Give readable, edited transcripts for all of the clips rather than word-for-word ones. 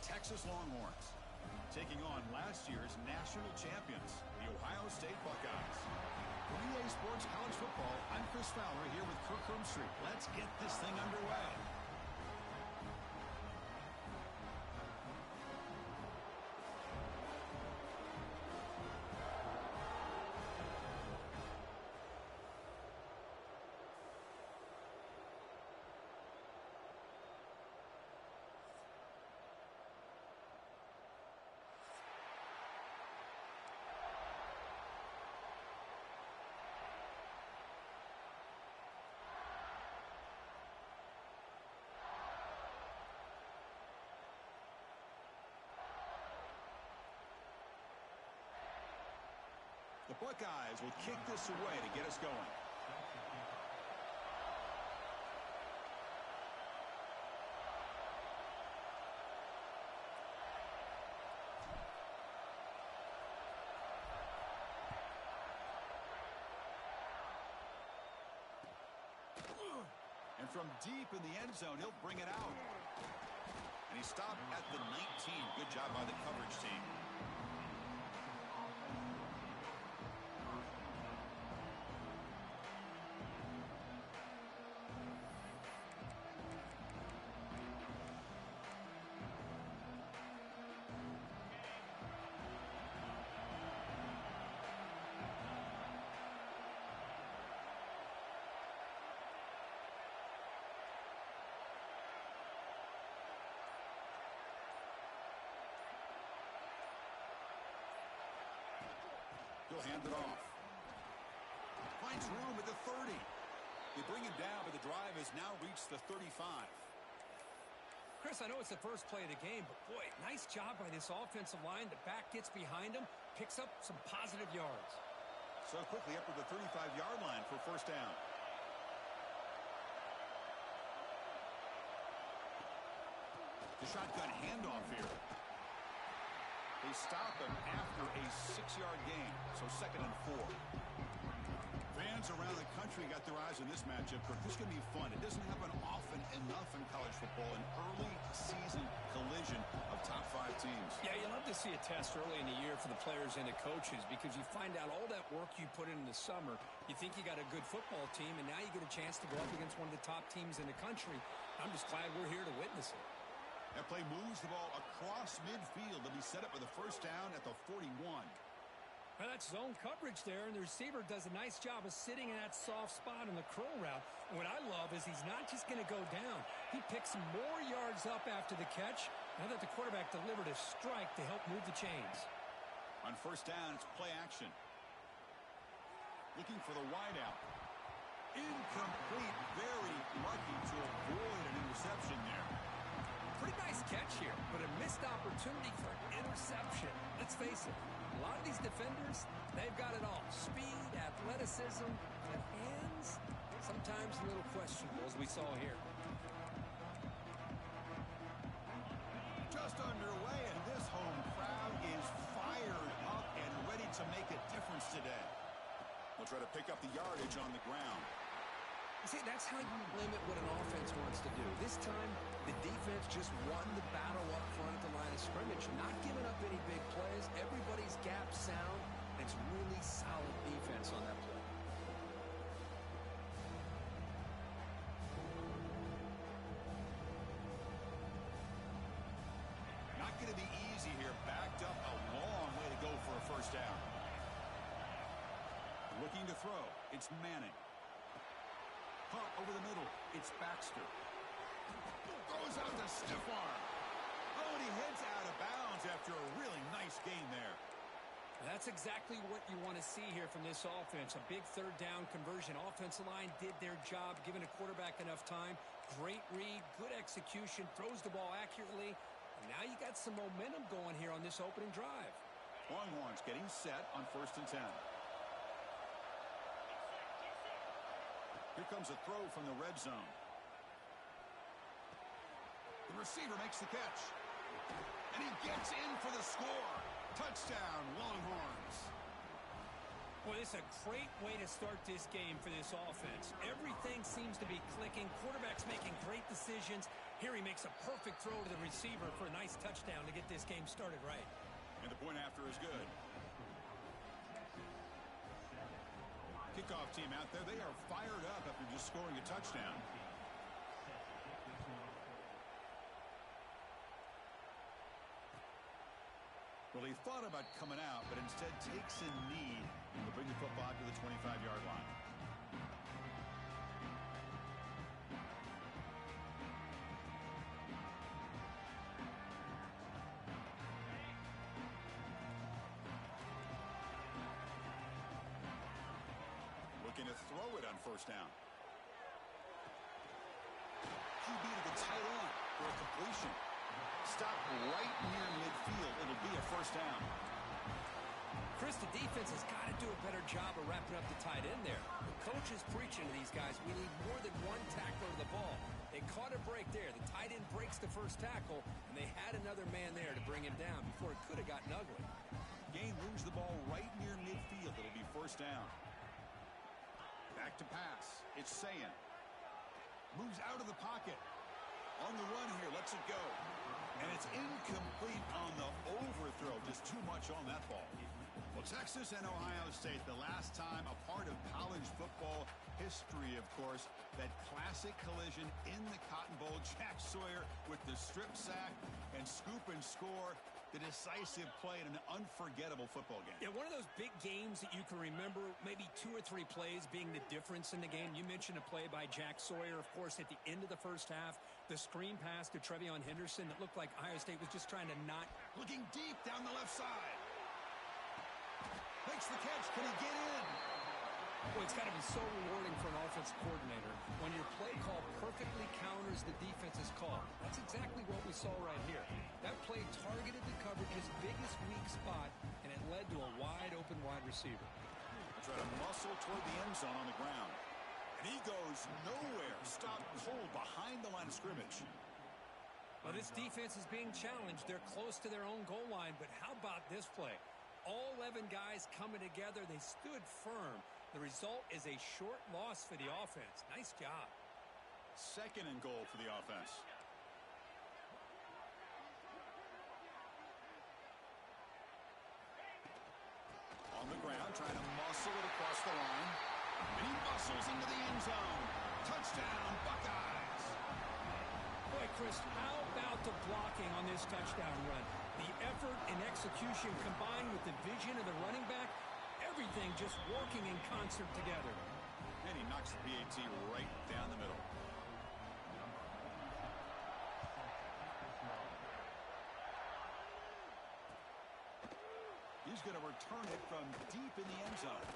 Texas Longhorns, taking on last year's national champions, the Ohio State Buckeyes. For EA Sports College Football, I'm Chris Fowler here with Kirk Herbstreit. Let's get this thing underway. The Buckeyes will kick this away to get us going. And from deep in the end zone, he'll bring it out. And he stopped at the 19. Good job by the coverage team. He'll hand it off. Finds room at the 30. They bring him down, but the drive has now reached the 35. Chris, I know it's the first play of the game, but boy, nice job by this offensive line. The back gets behind him, picks up some positive yards. So quickly up to the 35-yard line for first down. The shotgun handoff here. They stop him after a 6-yard gain, so 2nd and 4. Fans around the country got their eyes on this matchup. This is going to be fun. It doesn't happen often enough in college football, an early season collision of top 5 teams. Yeah, you love to see a test early in the year for the players and the coaches because you find out all that work you put in the summer. You think you got a good football team, and now you get a chance to go up against one of the top teams in the country. I'm just glad we're here to witness it. That play moves the ball across midfield to be set up with a first down at the 41. Well, that's zone coverage there, and the receiver does a nice job of sitting in that soft spot in the curl route. And what I love is he's not just going to go down. He picks some more yards up after the catch, now that the quarterback delivered a strike to help move the chains. On first down, it's play action. Looking for the wideout. Incomplete, very lucky to avoid an interception there. Pretty nice catch here, but a missed opportunity for an interception. Let's face it, a lot of these defenders, they've got it all. Speed, athleticism, but hands, sometimes a little questionable, as we saw here. Just underway, and this home crowd is fired up and ready to make a difference today. We'll try to pick up the yardage on the ground. See, that's how you limit what an offense wants to do. This time, the defense just won the battle up front at the line of scrimmage, not giving up any big plays. Everybody's gap sound. It's really solid defense on that play. Not going to be easy here. Backed up a long way to go for a first down. Looking to throw. It's Manning. Caught over the middle. It's Baxter. Throws out the stiff arm. Oh, and he heads out of bounds after a really nice gain there. That's exactly what you want to see here from this offense. A big third down conversion. Offensive line did their job, giving a quarterback enough time. Great read, good execution, throws the ball accurately. And now you got some momentum going here on this opening drive. Longhorns getting set on 1st and 10. Here comes a throw from the red zone. The receiver makes the catch. And he gets in for the score. Touchdown, Longhorns. Boy, this is a great way to start this game for this offense. Everything seems to be clicking. Quarterback's making great decisions. Here he makes a perfect throw to the receiver for a nice touchdown to get this game started right. And the point after is good. Kickoff team out there, they are fired up after just scoring a touchdown. Well, he thought about coming out, but instead takes a knee and will bring the football to the 25-yard line. Looking to throw it on first down. QB to the tight end for a completion. Stop right near midfield. It'll be a first down. Chris, the defense has got to do a better job of wrapping up the tight end there. The coach is preaching to these guys, we need more than one tackler to the ball. They caught a break there. The tight end breaks the first tackle, and they had another man there to bring him down before it could have gotten ugly. Gain moves the ball right near midfield. It'll be first down. Back to pass. It's Sayin. Moves out of the pocket. On the run here, lets it go. And it's incomplete on the overthrow. Just too much on that ball. Well, Texas and Ohio State, the last time a part of college football history, of course, that classic collision in the Cotton Bowl. Jack Sawyer with the strip sack and scoop and score. The decisive play in an unforgettable football game. Yeah, one of those big games that you can remember, maybe 2 or 3 plays being the difference in the game. You mentioned a play by Jack Sawyer, of course, at the end of the first half. The screen pass to Trevion Henderson that looked like Ohio State was just trying to not. Looking deep down the left side. Makes the catch. Can he get in? Well, it's got to be so rewarding for an offensive coordinator when your play call perfectly counters the defense's call. That's exactly what we saw right here. That play targeted the coverage's biggest weak spot, and it led to a wide-open wide receiver. Try to muscle toward the end zone on the ground. And he goes nowhere. Stopped cold behind the line of scrimmage. Well, this defense is being challenged. They're close to their own goal line, but how about this play? All 11 guys coming together. They stood firm. The result is a short loss for the offense. Nice job. Second and goal for the offense. On the ground, trying to muscle it across the line. And he muscles into the end zone. Touchdown, Buckeyes. Boy, Chris, how about the blocking on this touchdown run? The effort and execution combined with the vision of the running back, everything just working in concert together. And he knocks the PAT right down the middle. He's going to return it from deep in the end zone.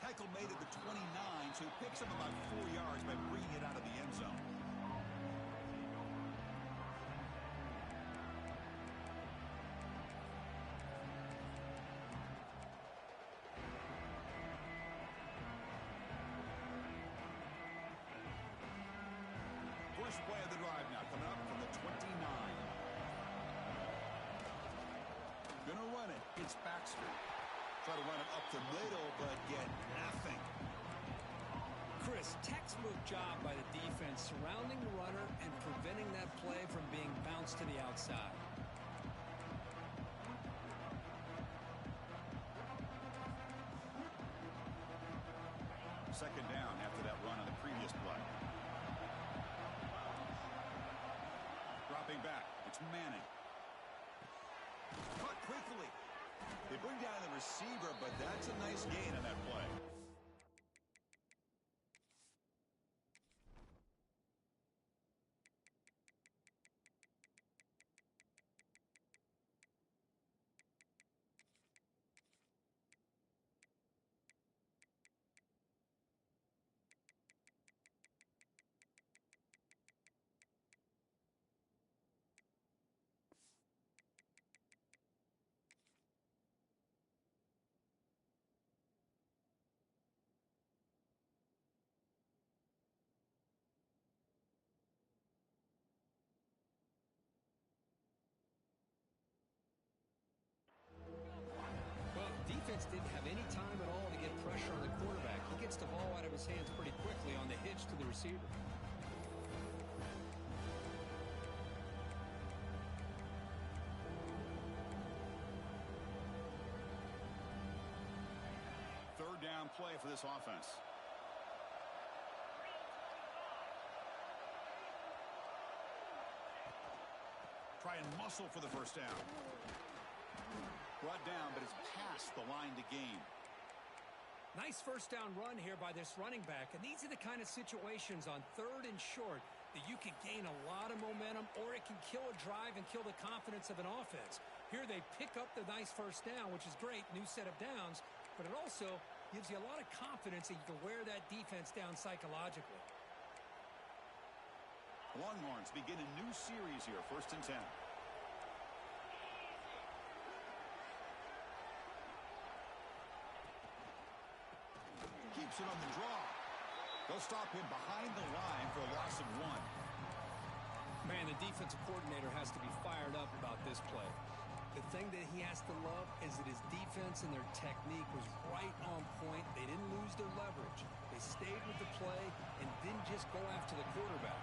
Tackle made at the 29, so he picks up about 4 yards by bringing it out of the end zone. First play of the drive now, coming up from the 29. Gonna run it. It's Baxter. Try to run it up the middle, but get nothing. Chris, textbook job by the defense surrounding the runner and preventing that play from being bounced to the outside. Second down after that run on the previous play. Dropping back. It's Manning. Caught quickly. They bring down the receiver, but that's a nice gain on that play. down play for this offense. Try and muscle for the first down. Brought down, but it's past the line to gain. Nice first down run here by this running back. And these are the kind of situations on 3rd and short that you can gain a lot of momentum, or it can kill a drive and kill the confidence of an offense. Here they pick up the nice first down, which is great, new set of downs, but it also gives you a lot of confidence that you can wear that defense down psychologically. Longhorns begin a new series here, 1st and 10. Keeps it on the draw. They'll stop him behind the line for a loss of 1. Man, the defensive coordinator has to be fired up about this play. The thing that he has to love is that his defense and their technique was right on point. They didn't lose their leverage. They stayed with the play and didn't just go after the quarterback.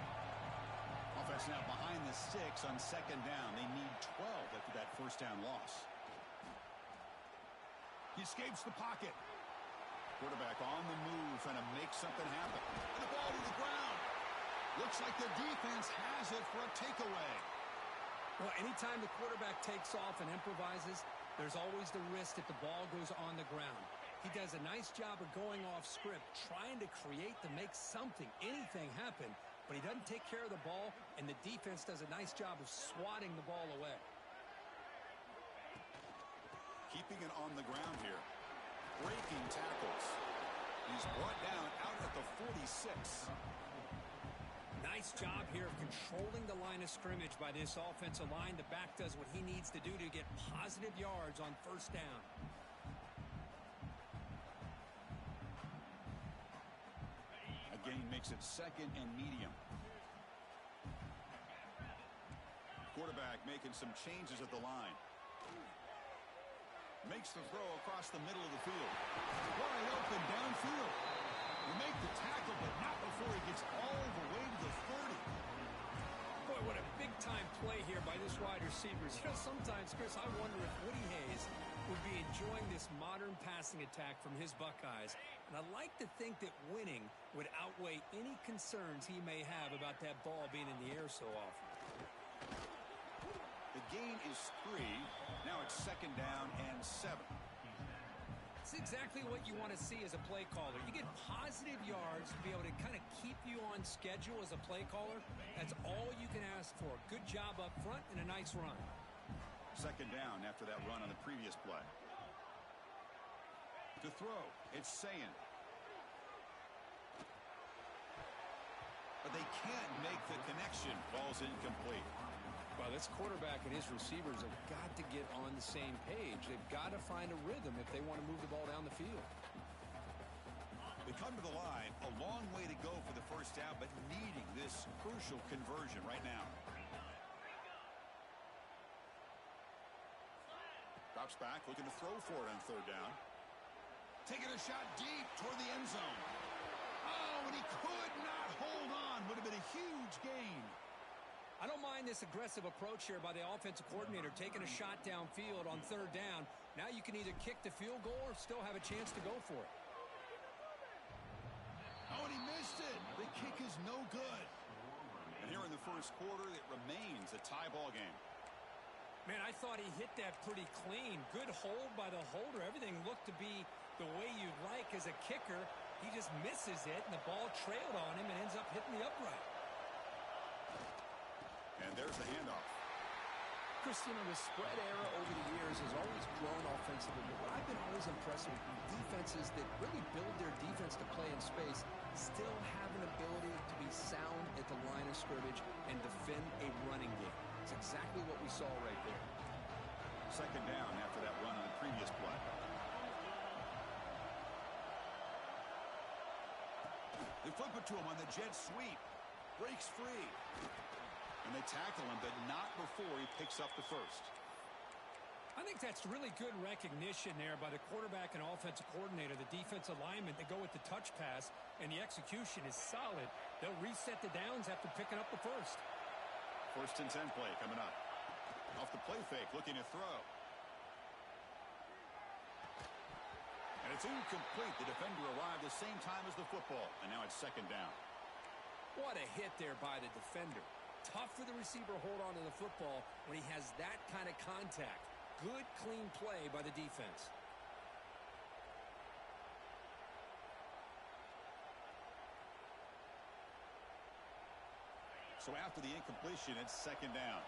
Offense now behind the 6 on 2nd down. They need 12 after that first down loss. He escapes the pocket. Quarterback on the move, trying to make something happen. And the ball to the ground. Looks like the defense has it for a takeaway. Well, anytime the quarterback takes off and improvises, there's always the risk that the ball goes on the ground. He does a nice job of going off script, trying to create to make something, anything happen, but he doesn't take care of the ball, and the defense does a nice job of swatting the ball away. Keeping it on the ground here. Breaking tackles. He's brought down out at the 46. Nice job here of controlling the line of scrimmage by this offensive line. The back does what he needs to do to get positive yards on first down. Again, makes it 2nd and medium. Quarterback making some changes at the line. Makes the throw across the middle of the field. Wide open downfield. He make the tackle, but not before he gets all the way to the 30. Boy, what a big-time play here by this wide receiver. You know, sometimes, Chris, I wonder if Woody Hayes would be enjoying this modern passing attack from his Buckeyes. And I like to think that winning would outweigh any concerns he may have about that ball being in the air so often. The gain is 3. Now it's 2nd down and 7. It's exactly what you want to see as a play caller. You get positive yards to be able to kind of keep you on schedule as a play caller. That's all you can ask for. Good job up front and a nice run. 2nd down after that run on the previous play. To throw, it's Sayin. But they can't make the connection. Ball's incomplete. Well, this quarterback and his receivers have got to get on the same page. They've got to find a rhythm if they want to move the ball down the field. They come to the line, a long way to go for the first down, but needing this crucial conversion right now. Drops back, looking to throw for it on 3rd down. Taking a shot deep toward the end zone. Oh, and he could not hold on. Would have been a huge gain. I don't mind this aggressive approach here by the offensive coordinator, taking a shot downfield on 3rd down. Now you can either kick the field goal or still have a chance to go for it. Oh, and he missed it. The kick is no good. And here in the first quarter, it remains a tie ball game. Man, I thought he hit that pretty clean. Good hold by the holder. Everything looked to be the way you'd like as a kicker. He just misses it, and the ball trailed on him and ends up hitting the upright. And there's the handoff. Christian, the spread era over the years has always grown offensively, but what I've been always impressed with defenses that really build their defense to play in space still have an ability to be sound at the line of scrimmage and defend a running game. It's exactly what we saw right there. 2nd down after that run on the previous play. They flip it to him on the jet sweep. Breaks free. And they tackle him, but not before he picks up the first. I think that's really good recognition there by the quarterback and offensive coordinator, the defensive lineman. They go with the touch pass, and the execution is solid. They'll reset the downs after picking up the first. 1st and 10 play coming up. Off the play fake, looking to throw. And And it's incomplete. The defender arrived the same time as the football, and now it's second down. What a hit there by the defender. Tough for the receiver to hold on to the football when he has that kind of contact. Good, clean play by the defense. So after the incompletion, it's second down.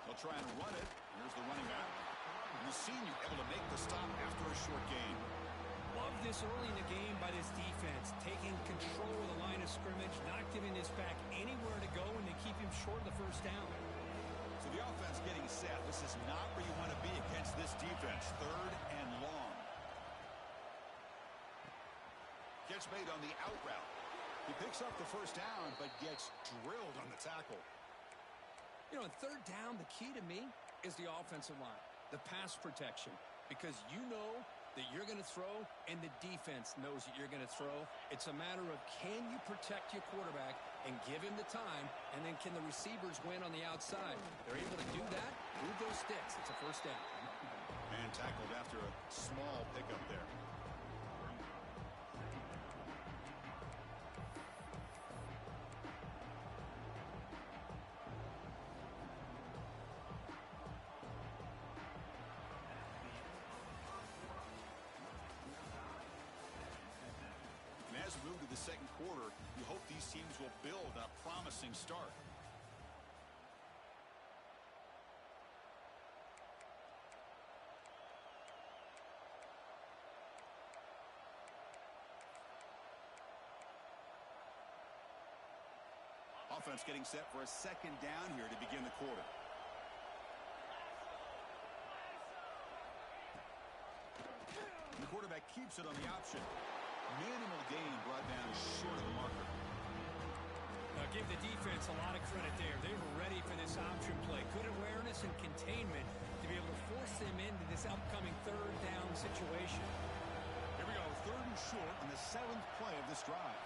They'll try and run it. Here's the running back. And the senior able to make the stop after a short gain. Love this early in the game by this defense, taking control of the line of scrimmage, not giving this back anywhere to go, and they keep him short of the first down. So the offense getting set. This is not where you want to be against this defense. Third and long. Catch made on the out route. He picks up the first down, but gets drilled on the tackle. You know, on third down, the key to me is the offensive line, the pass protection, because you know that you're going to throw, and the defense knows that you're going to throw. It's a matter of can you protect your quarterback and give him the time, and then can the receivers win on the outside? They're able to do that, move those sticks. It's a first down. Man tackled after a small pickup there. As we move to the second quarter, you hope these teams will build a promising start. Offense getting set for a second down here to begin the quarter. And the quarterback keeps it on the option. Minimal gain brought down short of the marker. Now give the defense a lot of credit there. They were ready for this option play. Good awareness and containment to be able to force them into this upcoming third down situation. Here we go, third and short on the 7th play of this drive.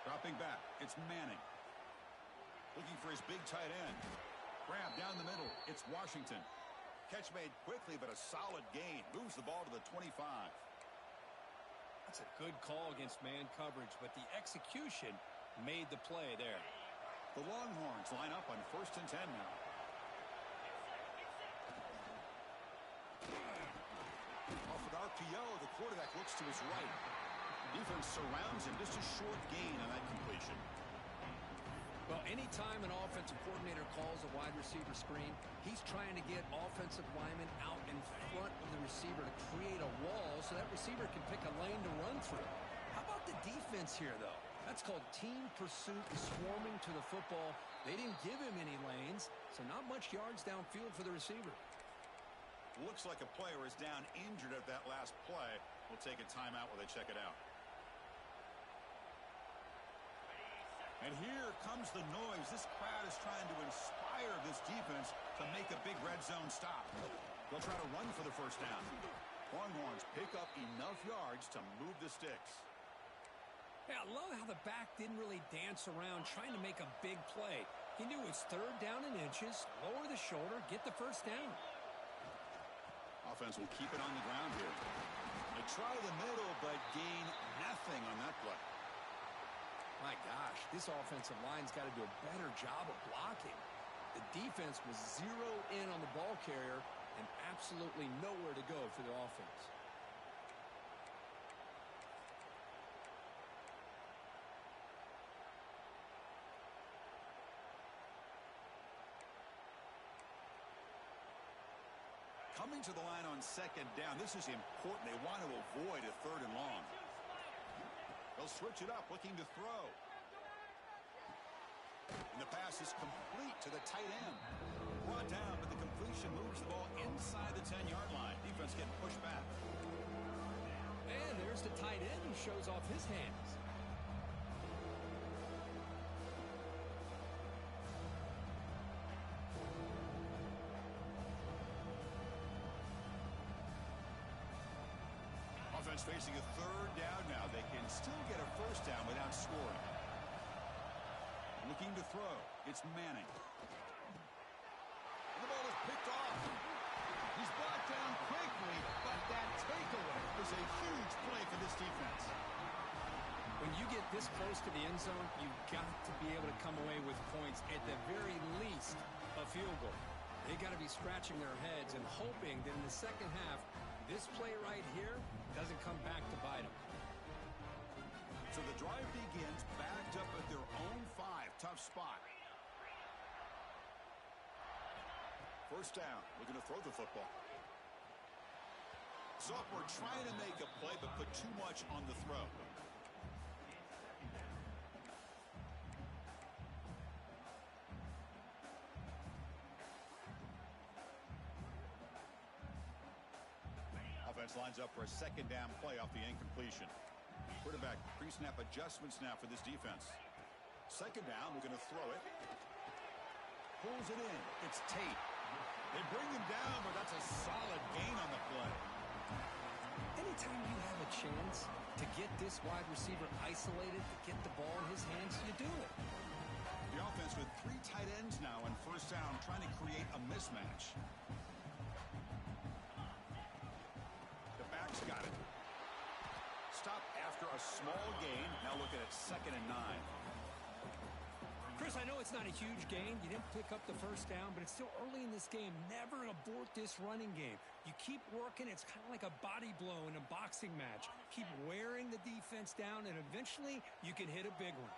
Dropping back, it's Manning. Looking for his big tight end. Grab down the middle, it's Washington. Catch made quickly, but a solid gain. Moves the ball to the 25. That's a good call against man coverage, but the execution made the play there. The Longhorns line up on 1st and 10 now. Off an RPO, the quarterback looks to his right. Defense surrounds him. Just a short gain on that completion. Well, anytime an offensive coordinator calls a wide receiver screen, he's trying to get offensive linemen out in front of the receiver to create a wall so that receiver can pick a lane to run through. How about the defense here, though? That's called team pursuit, swarming to the football. They didn't give him any lanes, so not much yards downfield for the receiver. Looks like a player is down injured at that last play. We'll take a timeout while they check it out. And here comes the noise. This crowd is trying to inspire this defense to make a big red zone stop. They'll try to run for the first down. Longhorns pick up enough yards to move the sticks. Yeah, I love how the back didn't really dance around trying to make a big play. He knew it's third down in inches, lower the shoulder, get the first down. Offense will keep it on the ground here. They try the middle, but gain nothing on that play. My gosh, this offensive line's got to do a better job of blocking. The defense was zero in on the ball carrier and absolutely nowhere to go for the offense. Coming to the line on second down, this is important. They want to avoid a third and long. They'll switch it up, looking to throw. And the pass is complete to the tight end. Brought down, but the completion moves the ball inside the 10-yard line. Defense getting pushed back. And there's the tight end who shows off his hands. Offense facing a third down now. They can still get a first down without scoring. Looking to throw. It's Manning. And the ball is picked off. He's brought down quickly, but that takeaway is a huge play for this defense. When you get this close to the end zone, you've got to be able to come away with points, at the very least, a field goal. They got to be scratching their heads and hoping that in the second half, this play right here doesn't come back to bite them. So the drive begins backed up at their own 5. Tough spot. First down. Looking to throw the football. Sophomore trying to make a play, but put too much on the throw. Offense lines up for a second down play off the incompletion. Quarterback pre-snap adjustments now for this defense. Second down, we're going to throw it. Pulls it in. It's Tate. They bring him down, but that's a solid gain on the play. Anytime you have a chance to get this wide receiver isolated, to get the ball in his hands, you do it. The offense with 3 tight ends now on first down, trying to create a mismatch. The back's got it. Stop after a small gain. Now looking at 2nd and 9. Chris, I know it's not a huge gain. You didn't pick up the first down, but it's still early in this game. Never abort this running game. You keep working. It's kind of like a body blow in a boxing match. Keep wearing the defense down, and eventually you can hit a big one.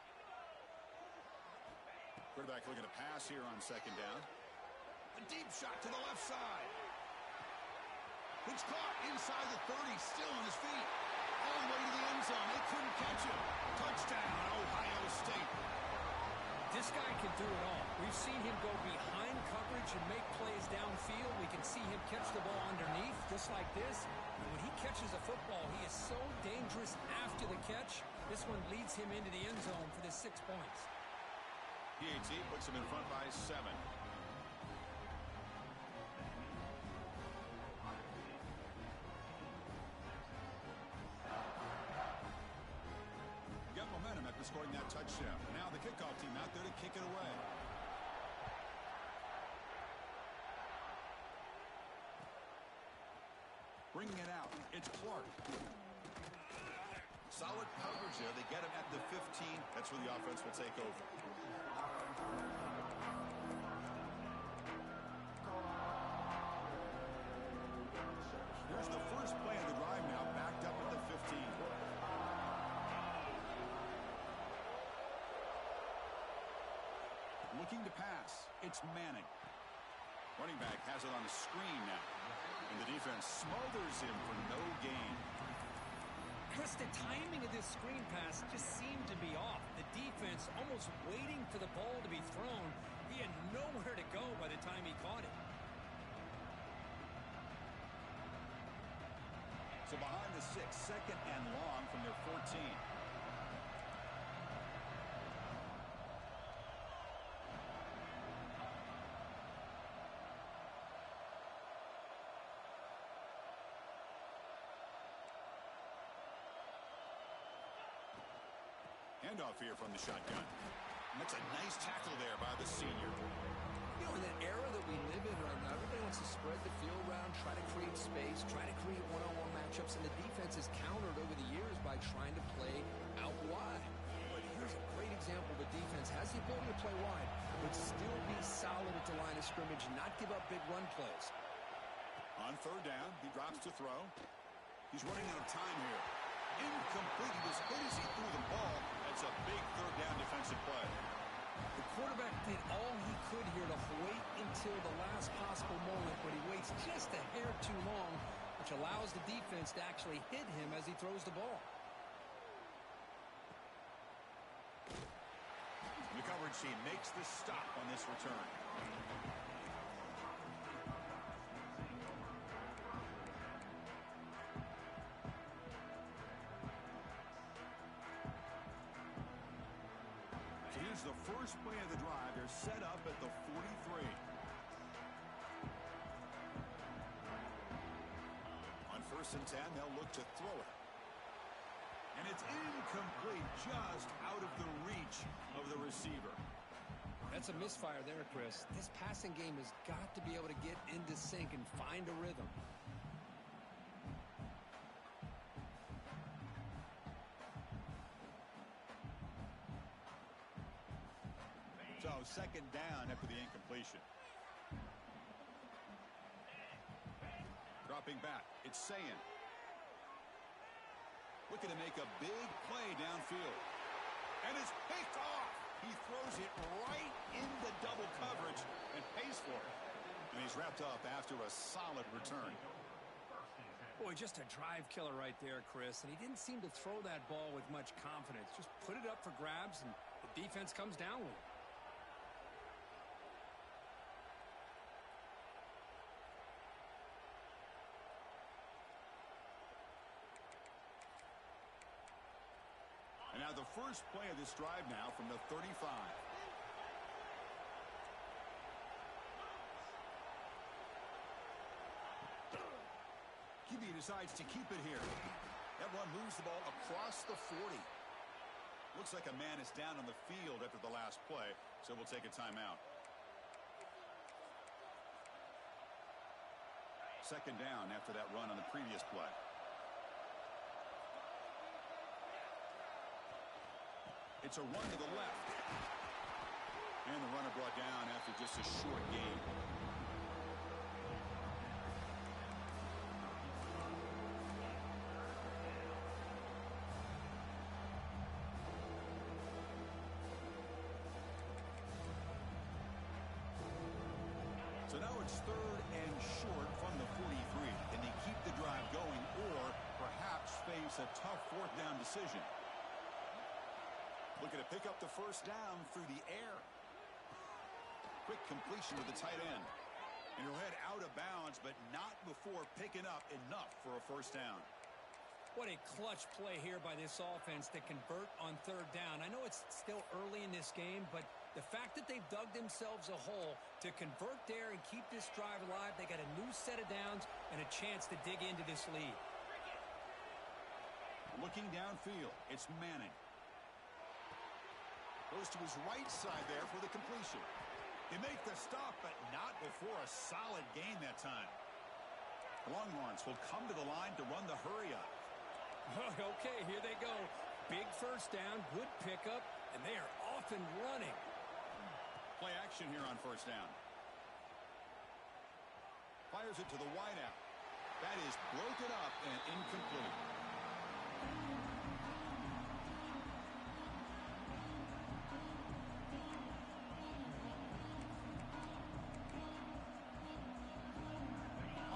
Quarterback looking to pass here on 2nd down. A deep shot to the left side. It's caught inside the 30, still on his feet. All the way to the end zone. They couldn't catch him. Touchdown, Ohio State. This guy can do it all. We've seen him go behind coverage and make plays downfield. We can see him catch the ball underneath, just like this. And when he catches a football, he is so dangerous after the catch. This one leads him into the end zone for the 6 points. PAT puts him in front by 7. Scoring that touchdown. Now the kickoff team out there to kick it away. Bringing it out. It's Clark. Solid coverage there. They get him at the 15. That's where the offense will take over. Here's the first play of the drive now, backed up at the 15. Looking to pass. It's Manning. Running back has it on the screen now. And the defense smothers him for no gain. Chris, the timing of this screen pass just seemed to be off. The defense almost waiting for the ball to be thrown. He had nowhere to go by the time he caught it. So behind the 6, 2nd and long from their 14. Handoff here from the shotgun. And that's a nice tackle there by the senior. You know, in the era that we live in right now, everybody wants to spread the field around, try to create space, try to create one-on-one matchups, and the defense has countered over the years by trying to play out wide. But here's a great example. The defense has the ability to play wide, but still be solid at the line of scrimmage and not give up big run plays. On 3rd down, he drops to throw. He's running out of time here. Incomplete. He was hit as he threw the ball. That's a big 3rd down defensive play. The quarterback did all he could here to wait until the last possible moment, but he waits just a hair too long, which allows the defense to actually hit him as he throws the ball. The coverage team makes the stop on this return. The first play of the drive. They're set up at the 43. On 1st and 10, they'll look to throw it. And it's incomplete, just out of the reach of the receiver. That's a misfire there, Chris. This passing game has got to be able to get into sync and find a rhythm. So second down after the incompletion. Dropping back, it's Sayin. Looking to make a big play downfield. And it's picked off. He throws it right into double coverage and pays for it. And he's wrapped up after a solid return. Boy, just a drive killer right there, Chris. And he didn't seem to throw that ball with much confidence. Just put it up for grabs, and the defense comes down with it. And now the first play of this drive now from the 35. QB decides to keep it here. That run moves the ball across the 40. Looks like a man is down on the field after the last play, so we'll take a timeout. Second down after that run on the previous play. It's a run to the left. And the runner brought down after just a short gain. So now it's third and short from the 43. Can they keep the drive going or perhaps face a tough fourth down decision? Looking to pick up the first down through the air. Quick completion to the tight end. And he'll head out of bounds, but not before picking up enough for a first down. What a clutch play here by this offense to convert on third down. I know it's still early in this game, but the fact that they've dug themselves a hole to convert there and keep this drive alive, they got a new set of downs and a chance to dig into this lead. Looking downfield, it's Manning. Goes to his right side there for the completion. They make the stop, but not before a solid gain that time. The Longhorns will come to the line to run the hurry up. Okay, here they go. Big first down, good pickup, and they are off and running. Play action here on first down. Fires it to the wideout. That is broken up and incomplete.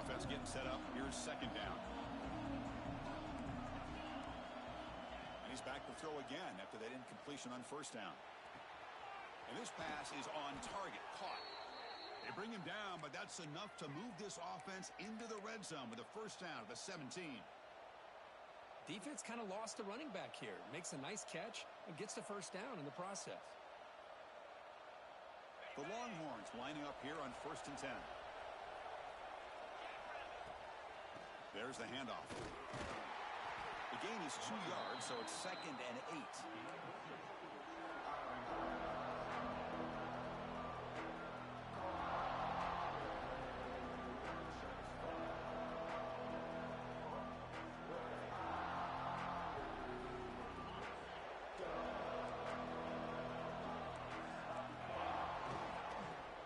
Offense getting set up. Here's second down. And he's back to throw again after that incompletion on first down. And this pass is on target. Caught. They bring him down, but that's enough to move this offense into the red zone with a first down at the 17. Defense kind of lost the running back here. Makes a nice catch and gets the first down in the process. The Longhorns lining up here on first and 10. There's the handoff. The gain is 2 yards, so it's second and 8.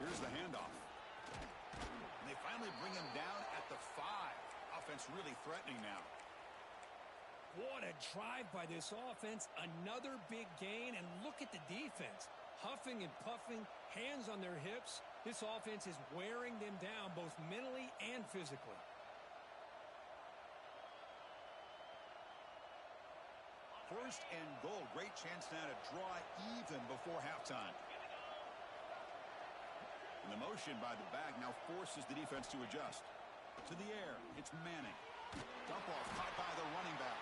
Here's the handoff. And they finally bring him down at the 5. Offense really threatening now. What a drive by this offense. Another big gain, and look at the defense. Huffing and puffing, hands on their hips. This offense is wearing them down both mentally and physically. First and goal. Great chance now to draw even before halftime. And the motion by the back now forces the defense to adjust. To the air, it's Manning. Dump off caught by the running back.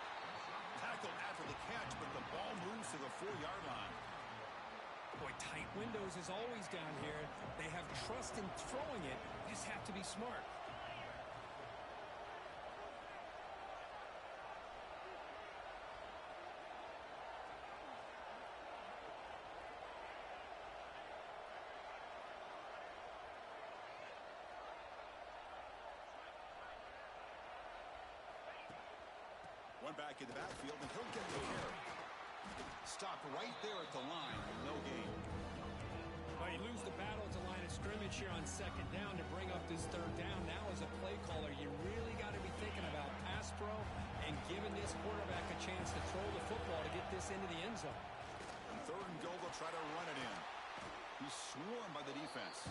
Tackled after the catch, but the ball moves to the 4-yard line. Boy, tight windows is always down here. They have trust in throwing it. You just have to be smart. One back in the backfield, and he'll get the carry. Stopped right there at the line. No gain. Well, you lose the battle at the line of scrimmage here on second down to bring up this third down. Now, as a play caller, you really got to be thinking about pass pro and giving this quarterback a chance to throw the football to get this into the end zone. On third and goal, they'll try to run it in. He's swarmed by the defense.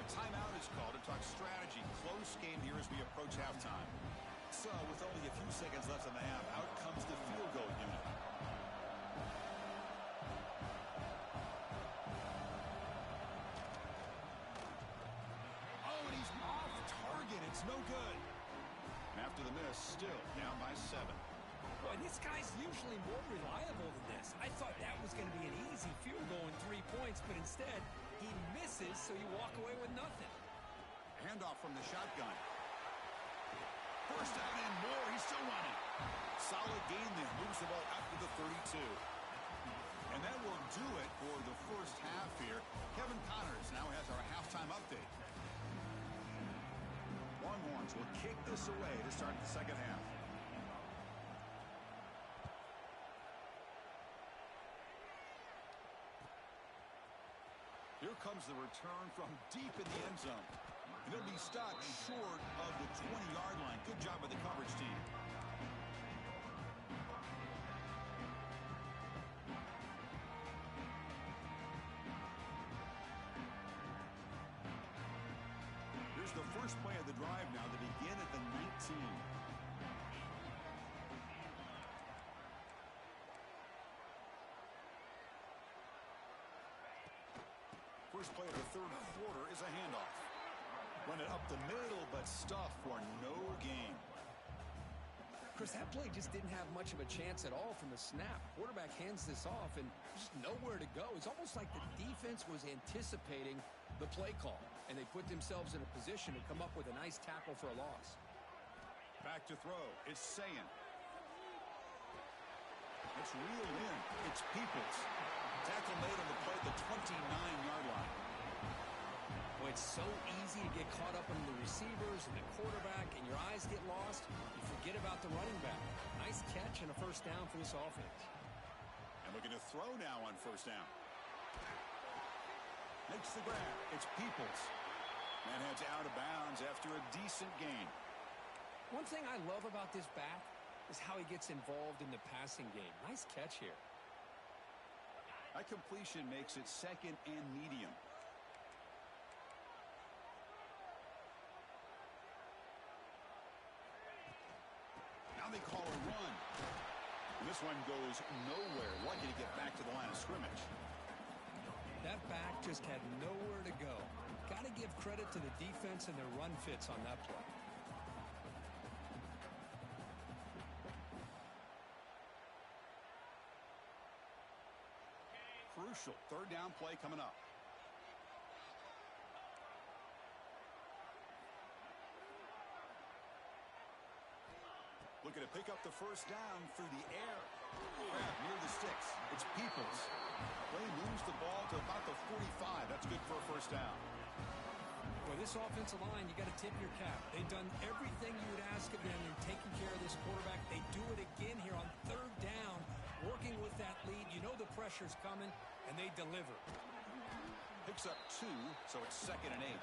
A timeout is called to talk strategy. Close game here as we approach halftime. So, with only a few seconds left in the half, out comes the field goal unit. Oh, and he's off target. It's no good. After the miss, still down by 7. Boy, this guy's usually more reliable than this. I thought that was going to be an easy field goal in 3 points, but instead, he misses, so you walk away with nothing. Handoff from the shotgun. First down and more. He's still running. Solid gain then. Moves the ball out to the 32. And that will do it for the first half here. Kevin Connors now has our halftime update. Longhorns will kick this away to start the second half. Here comes the return from deep in the end zone. And he'll be stopped short of the 20-yard line. Good job by the coverage team. Here's the first play of the drive now to begin at the 19. First play of the third quarter is a handoff. Run it up the middle, but stuffed for no gain. Chris, that play just didn't have much of a chance at all from the snap. Quarterback hands this off and just nowhere to go. It's almost like the defense was anticipating the play call, and they put themselves in a position to come up with a nice tackle for a loss. Back to throw. It's Sayin. It's reeled in. It's Peoples. Tackle made on the play at the 29-yard line. Well, it's so easy to get caught up in the receivers and the quarterback, and your eyes get lost. You forget about the running back. Nice catch and a first down for this offense. And looking to throw now on first down. Makes the grab. It's Peoples. And heads out of bounds after a decent gain. One thing I love about this back is how he gets involved in the passing game. Nice catch here. That completion makes it second and medium. Now they call a run. And this one goes nowhere. Lucky to get back to the line of scrimmage. That back just had nowhere to go. Got to give credit to the defense and their run fits on that play. Crucial third down play coming up. Looking to pick up the first down through the air. Grab near the sticks. It's Peoples. Play moves the ball to about the 45. That's good for a first down. Well, this offensive line, you got to tip your cap. They've done everything you would ask of them in taking care of this quarterback. They do it again here on third down, working with that lead. You know the pressure's coming, and they deliver. Picks up 2, so it's second and 8.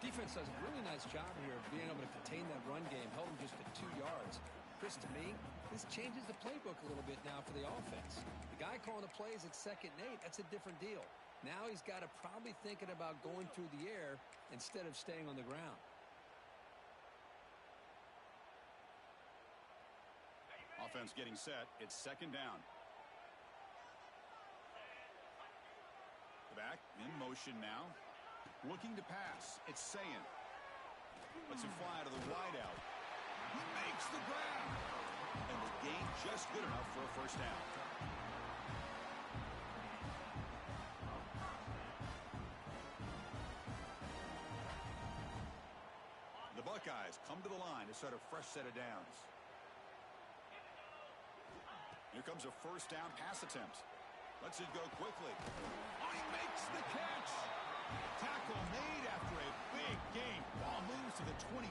Defense does a really nice job here of being able to contain that run game, held them just at 2 yards. Chris, to me, this changes the playbook a little bit now for the offense. The guy calling the plays at second and 8, that's a different deal. Now he's got to probably thinking about going through the air instead of staying on the ground. Offense getting set. It's second down. The back in motion now. Looking to pass. It's Sayin. Lets it fly to the wideout. He makes the grab. And the gain just good enough for a first down. The Buckeyes come to the line to start a fresh set of downs. Here comes a first down pass attempt. Lets it go quickly. Oh, he makes the catch. Tackle made after a big gain. Ball moves to the 21.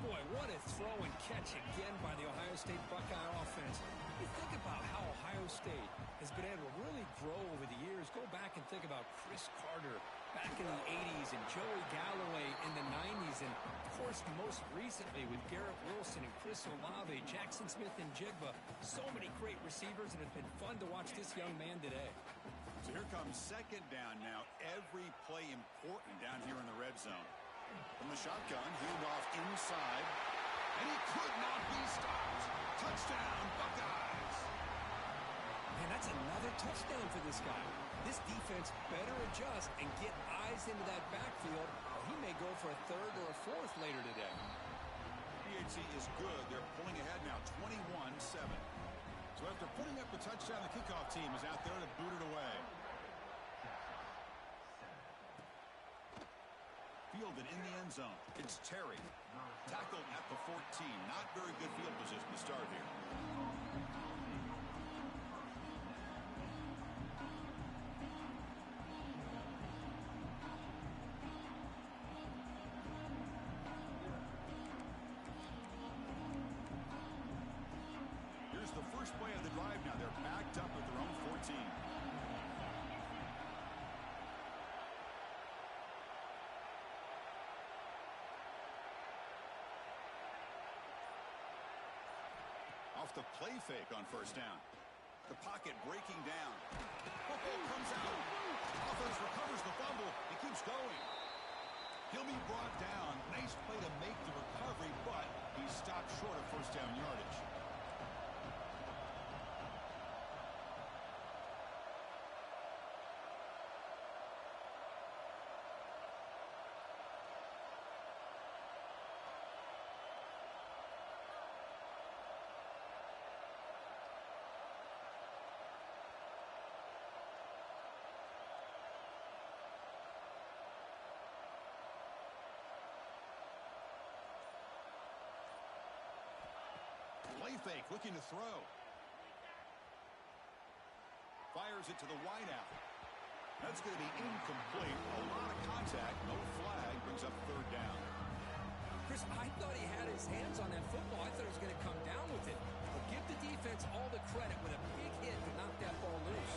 Boy, what throw and catch again by the Ohio State Buckeye offense. You think about how Ohio State has been able to really grow over the years. Go back and think about Chris Carter back in the 80s and Joey Galloway in the 90s. And, of course, most recently with Garrett Wilson and Chris Olave, Jackson Smith and Jigba. So many great receivers, and it's been fun to watch this young man today. So here comes second down now. Every play important down here in the red zone. From the shotgun, handoff inside. And he could not be stopped. Touchdown, Buckeyes. Man, that's another touchdown for this guy. This defense better adjust and get eyes into that backfield, or he may go for a third or a fourth later today. PHC is good. They're pulling ahead now, 21-7. So after putting up the touchdown, the kickoff team is out there to boot it away. Fielded in the end zone. It's Terry. Tackled at the 14. Not very good field position to start here. Here's the first play of the drive now. They're backed up at their own 14. Off the play fake on first down. The pocket breaking down. Football comes out. Offense recovers the fumble. He keeps going. He'll be brought down. Nice play to make the recovery, but he stopped short of first down yardage. Play fake, looking to throw. Fires it to the wideout. That's going to be incomplete. A lot of contact, no flag, brings up third down. Chris, I thought he had his hands on that football. I thought he was going to come down with it. But give the defense all the credit with a big hit to knock that ball loose.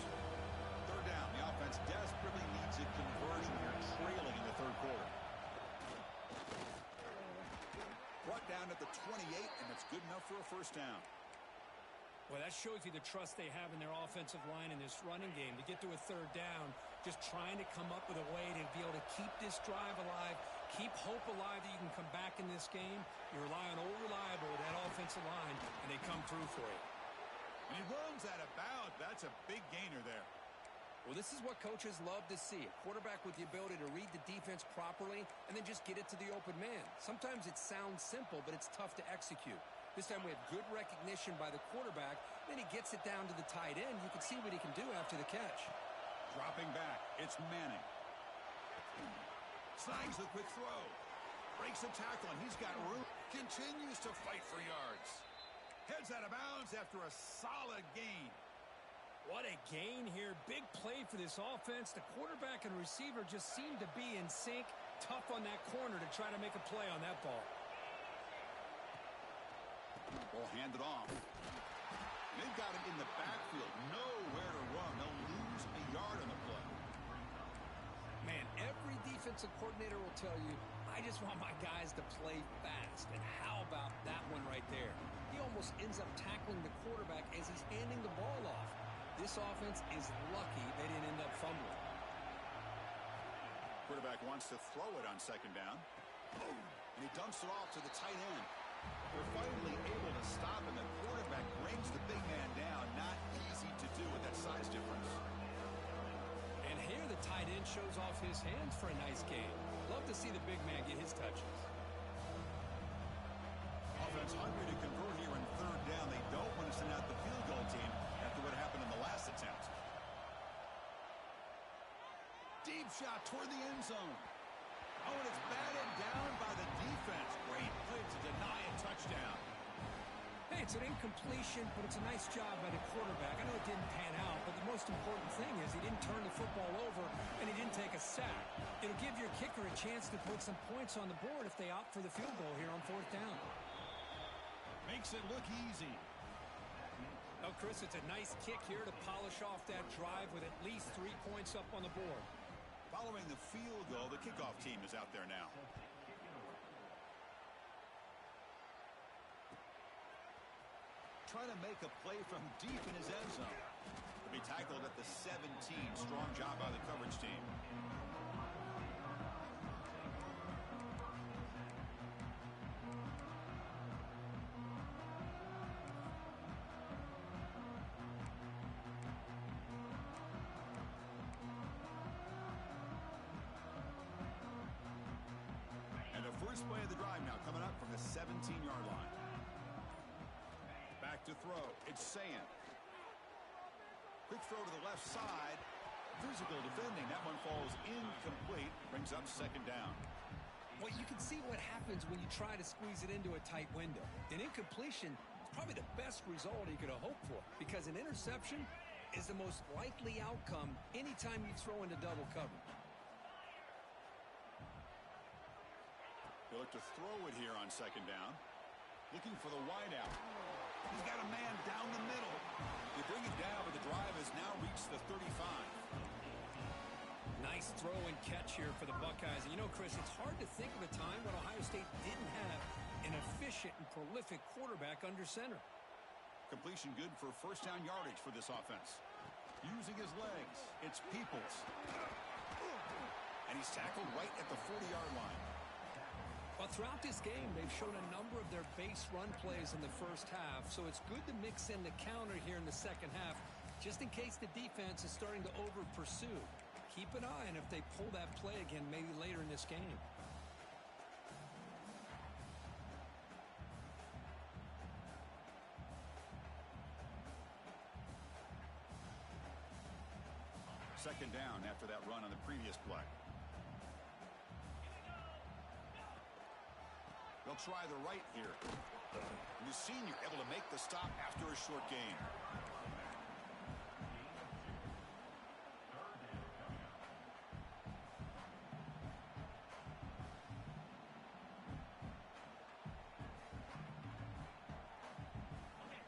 Third down. The offense desperately needs it converting here, trailing in the third quarter. Brought down at the 28, and it's good enough for a first down. Well, that shows you the trust they have in their offensive line in this running game. To get to a third down, just trying to come up with a way to be able to keep this drive alive, keep hope alive that you can come back in this game. You rely on Old Reliable, that offensive line, and they come through for you. And he runs out of bounds. That's a big gainer there. Well, this is what coaches love to see. A quarterback with the ability to read the defense properly and then just get it to the open man. Sometimes it sounds simple, but it's tough to execute. This time we have good recognition by the quarterback. Then he gets it down to the tight end. You can see what he can do after the catch. Dropping back. It's Manning. Snags the quick throw. Breaks a tackle, and he's got room. Continues to fight for yards. Heads out of bounds after a solid gain. What a gain here. Big play for this offense. The quarterback and receiver just seem to be in sync. Tough on that corner to try to make a play on that ball. Ball handed off. They've got him in the backfield. Nowhere to run. They'll lose a yard on the play. Man, every defensive coordinator will tell you, I just want my guys to play fast. And how about that one right there? He almost ends up tackling the quarterback as he's handing the ball off. This offense is lucky they didn't end up fumbling. Quarterback wants to throw it on second down. And he dumps it off to the tight end. They're finally able to stop, and the quarterback brings the big man down. Not easy to do with that size difference. And here the tight end shows off his hands for a nice game. Love to see the big man get his touches. Offense hungry to convert here in third down. They don't want to send out the field goal team after what happened in the last attempt. Deep shot toward the end zone. Oh, and it's batted down by the defense. Great play to deny a touchdown. Hey, it's an incompletion, but it's a nice job by the quarterback. I know it didn't pan out, but the most important thing is he didn't turn the football over and he didn't take a sack. It'll give your kicker a chance to put some points on the board if they opt for the field goal here on fourth down. Makes it look easy. Oh, Chris, it's a nice kick here to polish off that drive with at least 3 points up on the board. Following the field goal, the kickoff team is out there now. Trying to make a play from deep in his end zone. To be tackled at the 17. Strong job by the coverage team. And the first play of the drive now coming up from the 17-yard line. Back to throw. It's Sayan. Quick throw to the left side. Physical defending. That one falls incomplete. Brings up second down. Well, you can see what happens when you try to squeeze it into a tight window. An incompletion is probably the best result you could have hoped for, because an interception is the most likely outcome anytime you throw into double coverage. They look to throw it here on second down. Looking for the wideout. He's got a man down the middle. They bring it down, but the drive has now reached the 35. Nice throw and catch here for the Buckeyes. And you know, Chris, it's hard to think of a time when Ohio State didn't have an efficient and prolific quarterback under center. Completion good for first down yardage for this offense. Using his legs, it's Peoples. And he's tackled right at the 40-yard line. Well, throughout this game, they've shown a number of their base run plays in the first half, so it's good to mix in the counter here in the second half, just in case the defense is starting to over-pursue. Keep an eye on if they pull that play again maybe later in this game. Second down after that run on the previous play. They'll try the right here. And the senior able to make the stop after a short gain.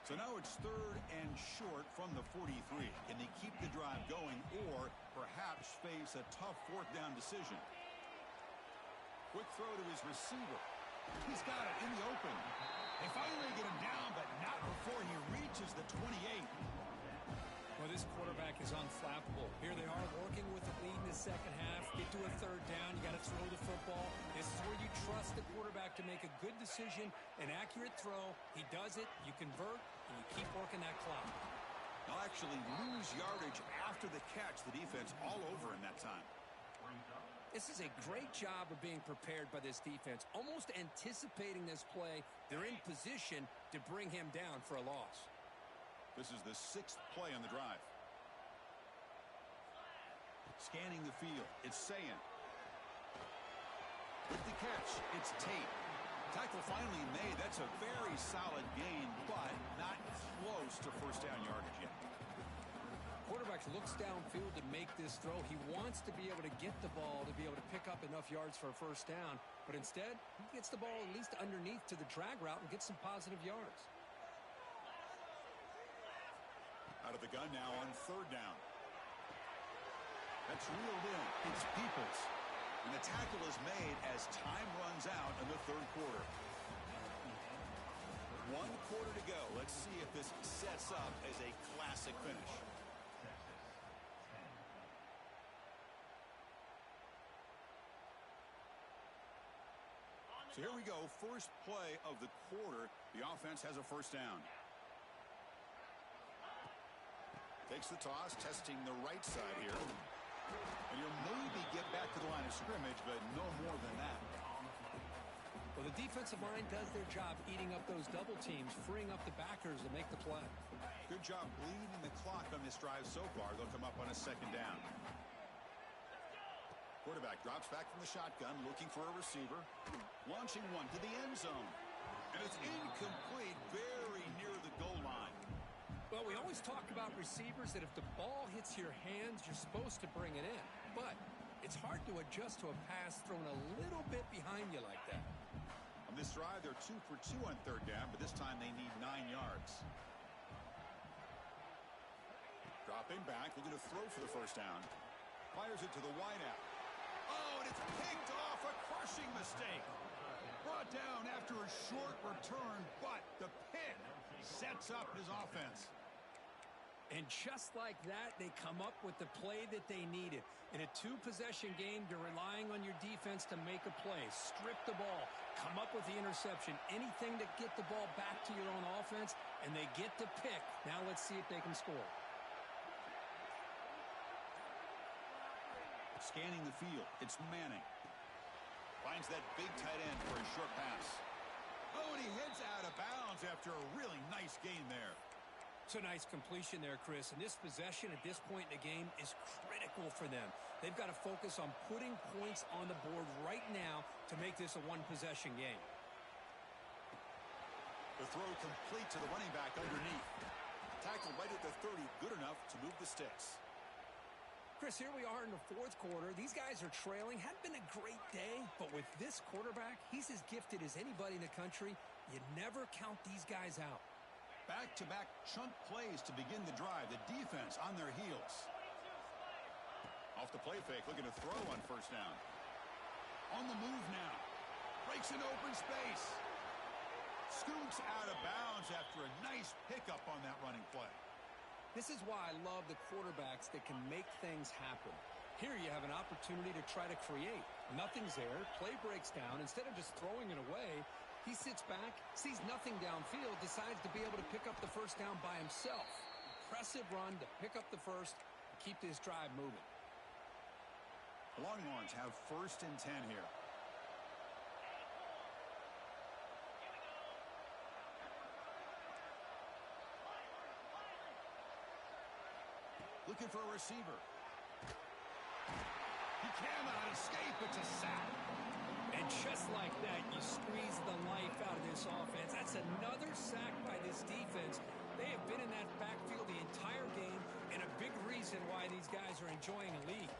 So now it's third and short from the 43. Can they keep the drive going or perhaps face a tough fourth down decision? Quick throw to his receiver. He's got it in the open. They finally get him down, but not before he reaches the 28. Well, this quarterback is unflappable. Here they are working with the lead in the second half. Get to a third down. You got to throw the football. This is where you trust the quarterback to make a good decision, an accurate throw. He does it, you convert, and you keep working that clock. They'll actually lose yardage after the catch. The defense all over in that time. This is a great job of being prepared by this defense, almost anticipating this play. They're in position to bring him down for a loss. This is the 6th play on the drive. Scanning the field, it's Sayan. With the catch, it's Tate. Tackle finally made. That's a very solid gain, but not close to first down yardage yet. Quarterback looks downfield to make this throw. He wants to be able to get the ball to be able to pick up enough yards for a first down, but instead, he gets the ball at least underneath to the drag route and gets some positive yards. Out of the gun now on third down. That's reeled in. It's Peoples. And the tackle is made as time runs out in the third quarter. 1 quarter to go. Let's see if this sets up as a classic finish. So here we go. First play of the quarter. The offense has a first down. Takes the toss, testing the right side here. And you'll maybe get back to the line of scrimmage, but no more than that. Well, the defensive line does their job eating up those double teams, freeing up the backers to make the play. Good job bleeding the clock on this drive so far. They'll come up on a second down. Quarterback drops back from the shotgun, looking for a receiver. Launching one to the end zone. And it's incomplete, very near the goal line. Well, we always talk about receivers that if the ball hits your hands, you're supposed to bring it in. But it's hard to adjust to a pass thrown a little bit behind you like that. On this drive, they're 2 for 2 on third down, but this time they need 9 yards. Dropping back, looking to throw for the first down. Fires it to the wideout. Oh, and it's picked off. A crushing mistake. Brought down after a short return, but the pick sets up his offense. And just like that, they come up with the play that they needed. In a 2-possession game, you're relying on your defense to make a play. Strip the ball. Come up with the interception. Anything to get the ball back to your own offense, and they get the pick. Now let's see if they can score. Scanning the field, it's Manning. Finds that big tight end for a short pass. Oh, and he heads out of bounds after a really nice gain there. It's a nice completion there, Chris. And this possession at this point in the game is critical for them. They've got to focus on putting points on the board right now to make this a one-possession game. The throw complete to the running back underneath. Tackled right at the 30, good enough to move the sticks. Chris, here we are in the fourth quarter. These guys are trailing. Hadn't been a great day, but with this quarterback, he's as gifted as anybody in the country. You never count these guys out. Back-to-back chunk plays to begin the drive. The defense on their heels. Off the play fake, looking to throw on first down. On the move now. Breaks an open space. Scoots out of bounds after a nice pickup on that running play. This is why I love the quarterbacks that can make things happen. Here you have an opportunity to try to create. Nothing's there. Play breaks down. Instead of just throwing it away, he sits back, sees nothing downfield, decides to be able to pick up the first down by himself. Impressive run to pick up the first, keep this drive moving. The Longhorns have first and 10 here. Looking for a receiver. He cannot escape. It's a sack. And just like that, you squeeze the life out of this offense. That's another sack by this defense. They have been in that backfield the entire game, and a big reason why these guys are enjoying a lead.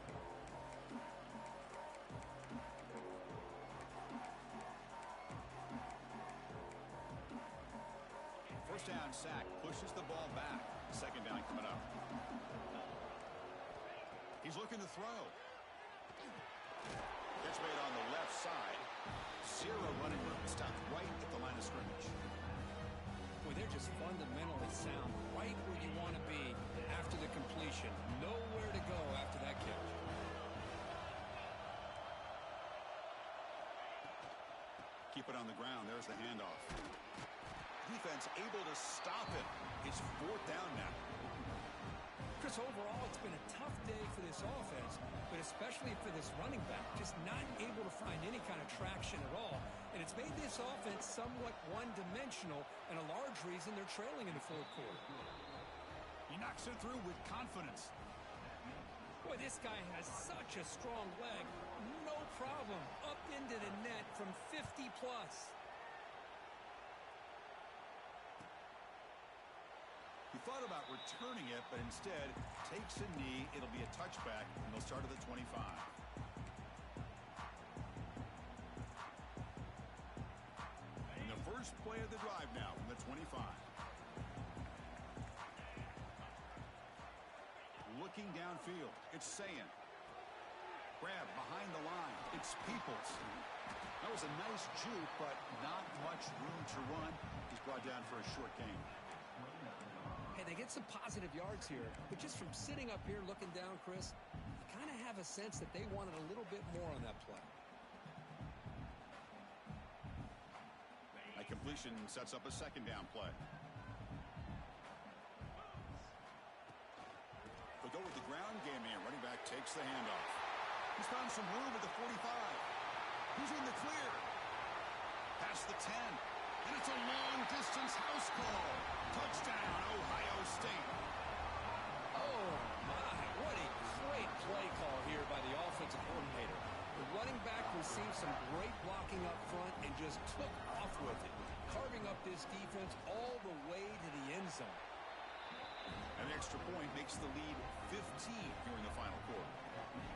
First down sack, pushes the ball back. Second down coming up. He's looking to throw. Catch made on the left side. Zero running room. Stopped right at the line of scrimmage. Boy, they're just fundamentally sound. Right where you want to be after the completion. Nowhere to go after that catch. Keep it on the ground. There's the handoff. Defense able to stop it. It's fourth down now. Chris, overall, it's been a tough day for this offense, but especially for this running back, just not able to find any kind of traction at all. And it's made this offense somewhat one-dimensional, and a large reason they're trailing in the fourth quarter. He knocks it through with confidence. Boy, this guy has such a strong leg. No problem. Up into the net from 50-plus. He thought about returning it, but instead takes a knee. It'll be a touchback, and they'll start at the 25. And the first play of the drive now from the 25. Looking downfield, it's Sayin. Grab behind the line, it's Peoples. That was a nice juke, but not much room to run. He's brought down for a short gain. Hey, they get some positive yards here, but just from sitting up here looking down, Chris, you kind of have a sense that they wanted a little bit more on that play. That completion sets up a second down play. They'll go with the ground game here. Running back takes the handoff. He's found some room at the 45. He's in the clear. Past the 10. And it's a long-distance house call. Touchdown, Ohio State. Oh, my. What a great play call here by the offensive coordinator. The running back received some great blocking up front and just took off with it, carving up this defense all the way to the end zone. An extra point makes the lead 15 here in the final quarter.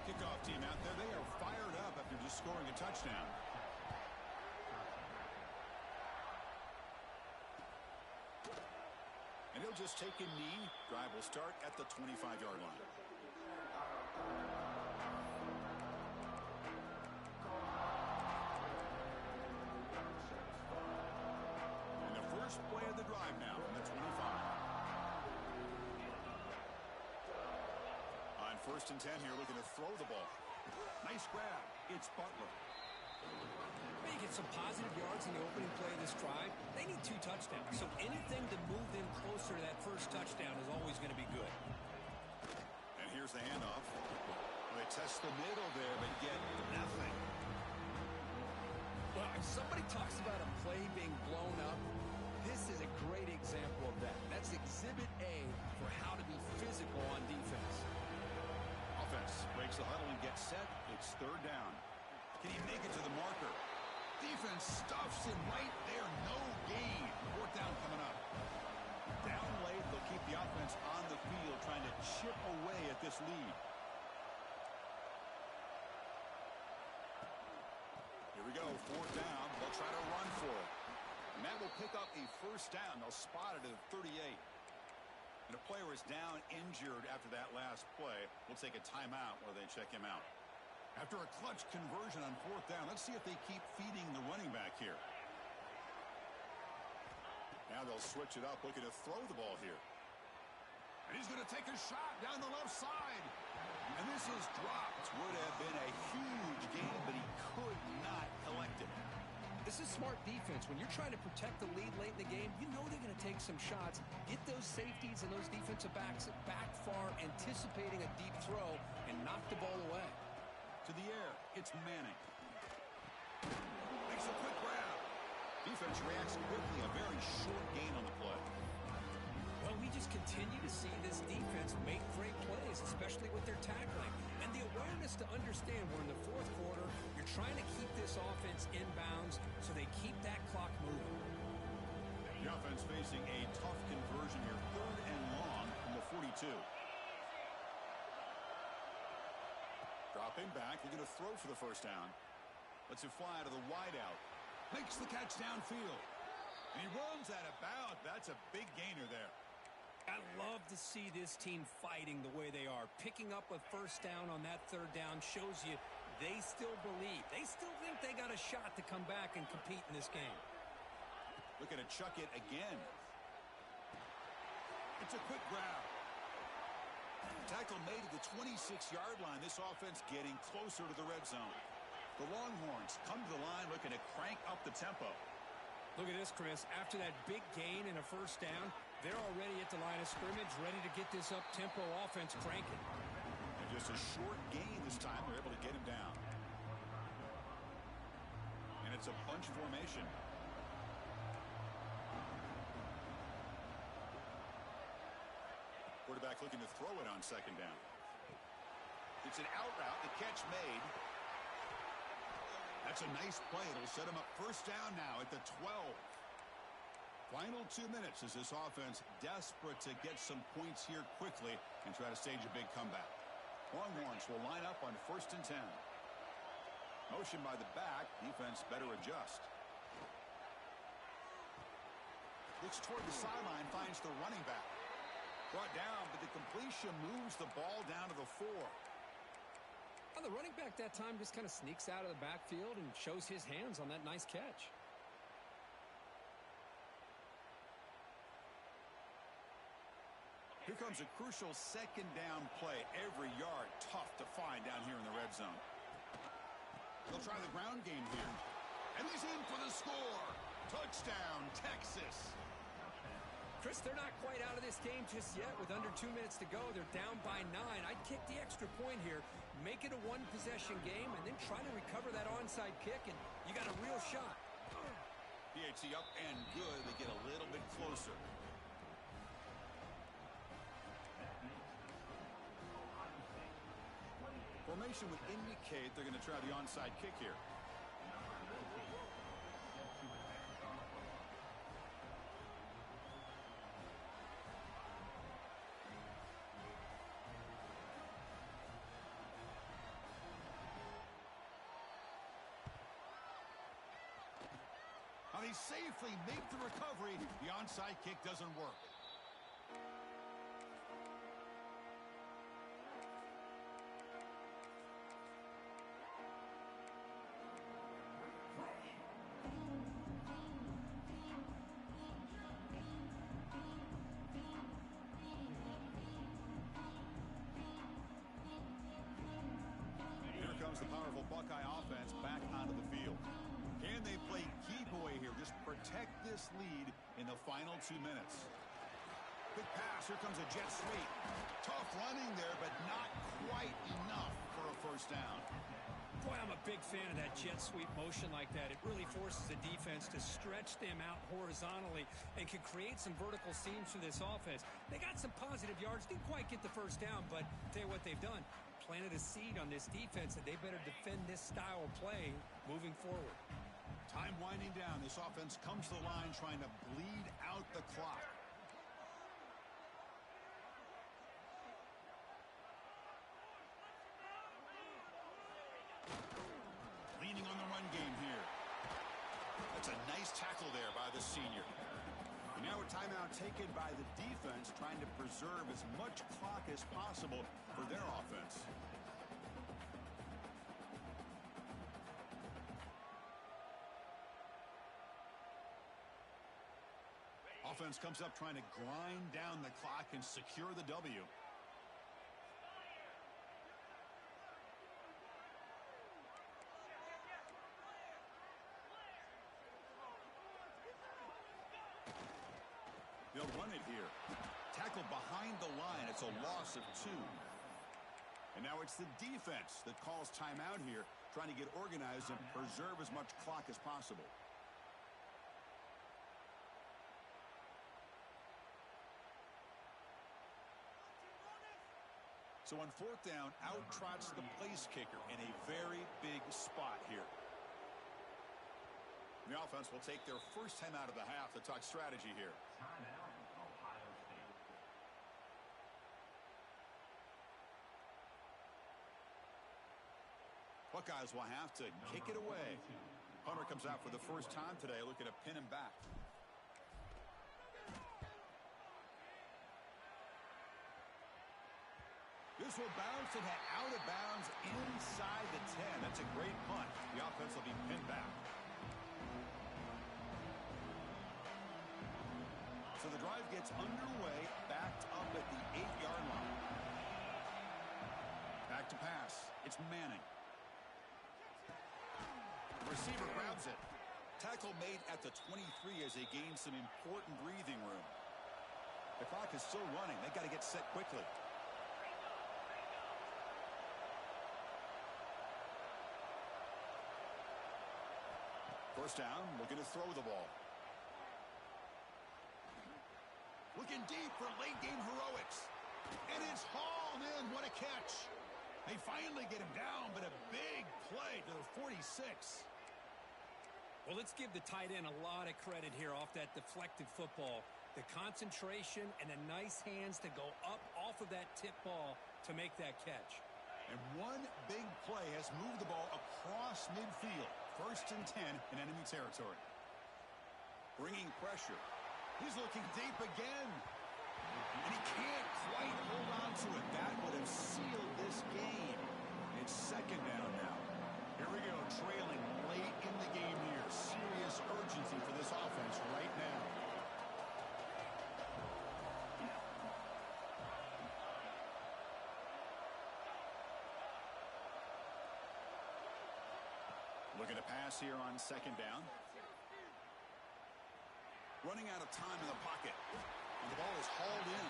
Kickoff team out there, they are fired up after just scoring a touchdown. They'll just take a knee. Drive will start at the 25-yard line. And the first play of the drive now from the 25. On 1st and 10 here, looking to throw the ball. Nice grab. It's Butler. They get some positive yards in the opening play of this drive. They need 2 touchdowns, so anything to move them closer to that first touchdown is always going to be good. And here's the handoff. They test the middle there, but get nothing. Well, if somebody talks about a play being blown up, this is a great example of that. That's Exhibit A for how to be physical on defense. Offense breaks the huddle and gets set. It's 3rd down. Can he make it to the marker? Defense stuffs him right there. No gain. 4th down coming up. Down late, they'll keep the offense on the field trying to chip away at this lead. Here we go. 4th down. They'll try to run for it. And that will pick up a 1st down. They'll spot it at 38. And a player is down injured after that last play. We'll take a timeout while they check him out. After a clutch conversion on 4th down, let's see if they keep feeding the running back here. Now they'll switch it up, looking to throw the ball here. And he's going to take a shot down the left side. And this is dropped. Would have been a huge gain, but he could not collect it. This is smart defense. When you're trying to protect the lead late in the game, you know they're going to take some shots, get those safeties and those defensive backs back far, anticipating a deep throw, and knock the ball away. To the air, it's Manning. Makes a quick grab. Defense reacts quickly, a very short gain on the play. Well, we just continue to see this defense make great plays, especially with their tackling. And the awareness to understand we're in the 4th quarter, you're trying to keep this offense in bounds so they keep that clock moving. The offense facing a tough conversion here, 3rd and long from the 42. Dropping back, looking to throw for the 1st down. Lets it fly out of the wideout. Makes the catch downfield. And he runs out of bounds. That's a big gainer there. I love to see this team fighting the way they are. Picking up a 1st down on that 3rd down shows you they still believe. They still think they got a shot to come back and compete in this game. Looking to chuck it again. It's a quick grab. Tackle made at the 26-yard line. This offense getting closer to the red zone. The Longhorns come to the line looking to crank up the tempo. Look at this, Chris. After that big gain and a 1st down, they're already at the line of scrimmage, ready to get this up-tempo offense cranking. And just a short gain this time. They're able to get him down. And it's a bunch formation. Quarterback looking to throw it on 2nd down. It's an out route. The catch made. That's a nice play. It'll set him up 1st down now at the 12. Final 2 minutes as this offense desperate to get some points here quickly and try to stage a big comeback. Longhorns will line up on 1st and 10. Motion by the back. Defense better adjust. Looks toward the sideline. Finds the running back. Brought down, but the completion moves the ball down to the 4. Well, the running back that time just kind of sneaks out of the backfield and shows his hands on that nice catch. Here comes a crucial 2nd down play. Every yard tough to find down here in the red zone. They'll try the ground game here. And he's in for the score. Touchdown, Texas. Chris, they're not quite out of this game just yet. With under 2 minutes to go, they're down by 9. I'd kick the extra point here, make it a 1-possession game, and then try to recover that onside kick, and you got a real shot. PAT up and good. They get a little bit closer. Formation would indicate they're going to try the onside kick here. They safely make the recovery. The onside kick doesn't work. comes the powerful Buckeye offense back onto the field. Can they play keep away here? Just protect this lead in the final 2 minutes. Quick pass. Here comes a jet sweep. Tough running there, but not quite enough for a first down. Boy, I'm a big fan of that jet sweep motion like that. It really forces the defense to stretch them out horizontally and can create some vertical seams for this offense. They got some positive yards. Didn't quite get the first down, but tell you what they've done. Planted a seed on this defense that they better defend this style of play moving forward. Time winding down. This offense comes to the line trying to bleed out the clock. Leaning on the run game here. That's a nice tackle there by the senior. And now a timeout taken by the defense trying to preserve as much clock as possible for their offense. Offense comes up trying to grind down the clock and secure the W. They'll run it here. Tackled behind the line. It's a loss of 2. And now it's the defense that calls timeout here, trying to get organized and preserve as much clock as possible. So on fourth down, out trots the place kicker in a very big spot here. The offense will take their first time out of the half to talk strategy here. Buckeyes will have to kick it away. Hunter comes out for the first time today, looking to pin him back. This will bounce and head out of bounds inside the 10. That's a great punt. The offense will be pinned back. So the drive gets underway, backed up at the 8-yard line. Back to pass. It's Manning. The receiver grabs it. Tackle made at the 23 as they gain some important breathing room. The clock is still running. They've got to get set quickly. First down, looking to throw the ball. Looking deep for late-game heroics. And it's hauled in. What a catch. They finally get him down, but a big play to the 46. Well, let's give the tight end a lot of credit here off that deflected football. The concentration and the nice hands to go up off of that tip ball to make that catch. And one big play has moved the ball across midfield. First and 10 in enemy territory. Bringing pressure. He's looking deep again. And he can't quite hold on to it. That would have sealed this game. It's second down now. Here we go, trailing late in the game here. Serious urgency for this offense right now. Looking to pass here on second down. Running out of time in the pocket. And the ball is hauled in.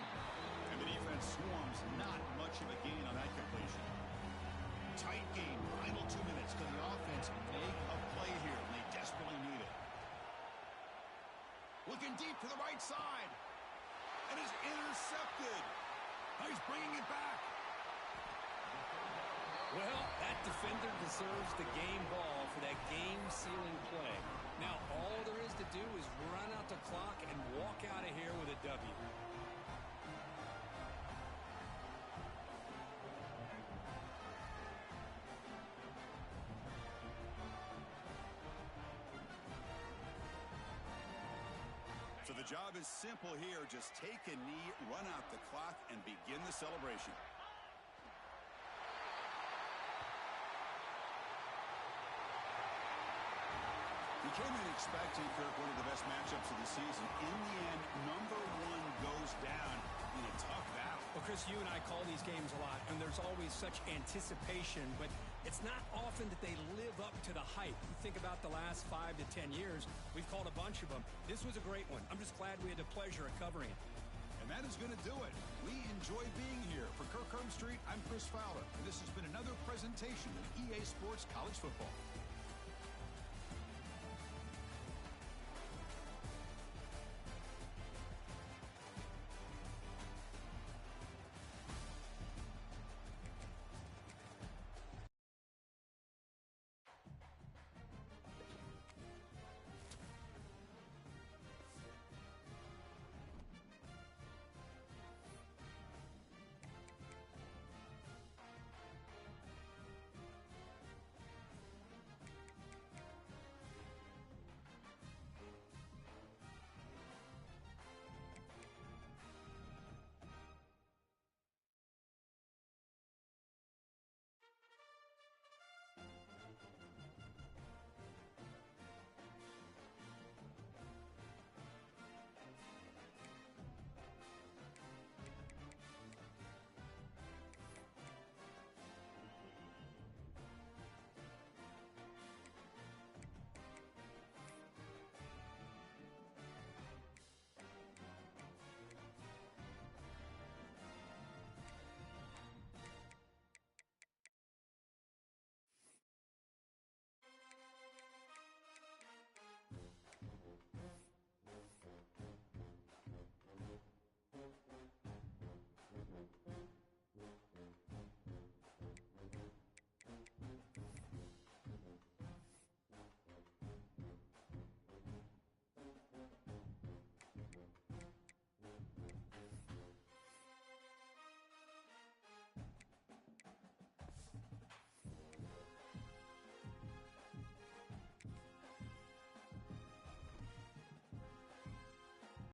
And the defense swarms. Not much of a gain on that completion. Tight game. Final 2 minutes. Can the offense make a play here? And they desperately need it. Looking deep to the right side. And is intercepted. Now he's bringing it back. Well, that defender deserves the game ball for that game-sealing play. Now, all there is to do is run out the clock and walk out of here with a W. So the job is simple here. Just take a knee, run out the clock, and begin the celebration. We came in expecting, Kirk, one of the best matchups of the season. In the end, number one goes down in a tough battle. Well, Chris, you and I call these games a lot, and there's always such anticipation, but it's not often that they live up to the hype. You think about the last 5 to 10 years, we've called a bunch of them. This was a great one. I'm just glad we had the pleasure of covering it. And that is going to do it. We enjoy being here. For Kirk Street, I'm Chris Fowler, and this has been another presentation of EA Sports College Football.